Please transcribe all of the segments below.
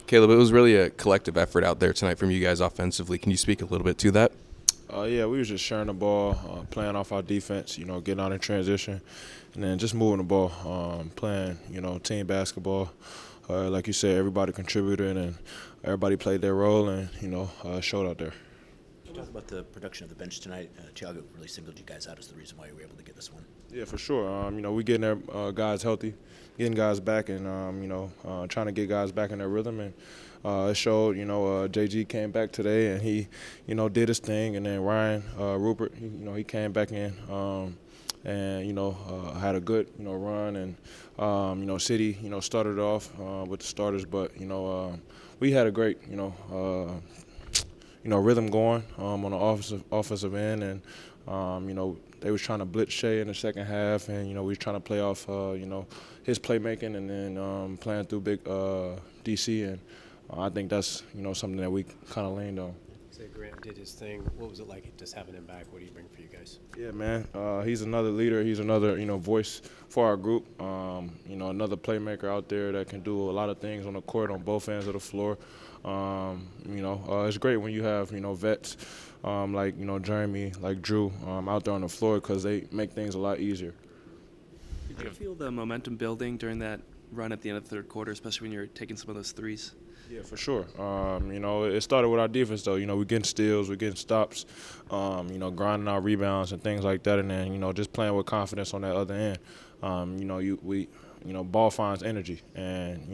Caleb, it was really a collective effort out there tonight from you guys offensively. Can you speak a little bit to that? Yeah, we was just sharing the ball, playing off our defense, getting out in transition, and then just moving the ball, playing, team basketball. Like you said, everybody contributed and everybody played their role and, showed out there. Talk about the production of the bench tonight. Thiago really singled you guys out as the reason why you were able to get this one. Yeah, for sure. We getting their guys healthy, getting guys back, and trying to get guys back in their rhythm. And it showed. JG came back today, and he, did his thing. And then Ryan Rupert, he came back in, and had a good run. And City, started off with the starters, but we had a great rhythm going on the offensive end, and they was trying to blitz Shea in the second half, and we was trying to play off his playmaking, and then playing through big DC, and I think that's something that we kind of leaned on. Say Grant did his thing. What was it like just having him back? What do you bring for you guys? Yeah, man. He's another leader. He's another voice for our group. Another playmaker out there that can do a lot of things on the court on both ends of the floor. It's great when you have vets like Jeremy, like Drew out there on the floor because they make things a lot easier. Did you feel the momentum building during that run at the end of the third quarter, especially when you're taking some of those threes? Yeah, for sure. It started with our defense, though. We're getting steals, we're getting stops, grinding our rebounds and things like that, and then, just playing with confidence on that other end. Ball finds energy, and,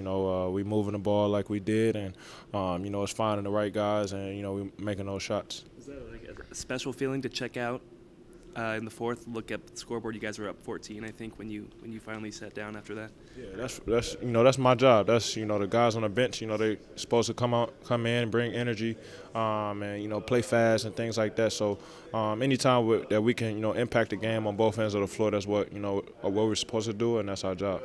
we moving the ball like we did, and, it's finding the right guys, and, we making those shots. Is that like a special feeling to check out in the fourth, look at the scoreboard? You guys were up 14, I think, when you finally sat down after that. Yeah, that's my job. That's the guys on the bench. They supposed to come in, bring energy, and play fast and things like that. So anytime that we can impact the game on both ends of the floor, that's what what we're supposed to do, and that's our job.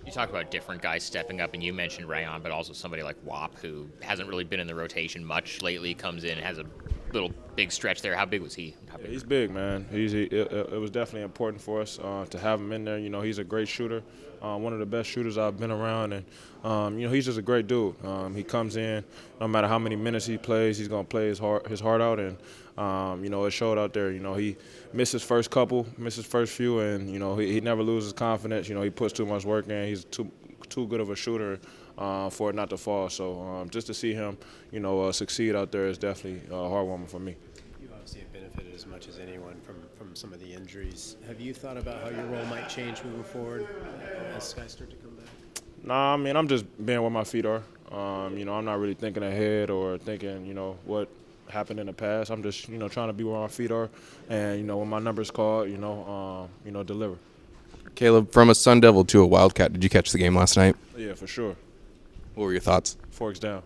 You talk about different guys stepping up, and you mentioned Rayon, but also somebody like Wap, who hasn't really been in the rotation much lately, comes in, has a little big stretch there. How big was he? Yeah, he's big, man. It was definitely important for us to have him in there. He's a great shooter, one of the best shooters I've been around, and he's just a great dude. He comes in, no matter how many minutes he plays, he's gonna play his heart out, and it showed out there. He missed his first couple, missed his first few, and he never loses confidence. He puts too much work in. He's too good of a shooter for it not to fall. So just to see him, succeed out there is definitely heartwarming for me. You obviously have benefited as much as anyone from some of the injuries. Have you thought about how your role might change moving forward as guys start to come back? Nah, I'm just being where my feet are. I'm not really thinking ahead or thinking, what happened in the past. I'm just, trying to be where my feet are, and when my number's called, deliver. Caleb, from a Sun Devil to a Wildcat, did you catch the game last night? Yeah, for sure. What were your thoughts? Forks down.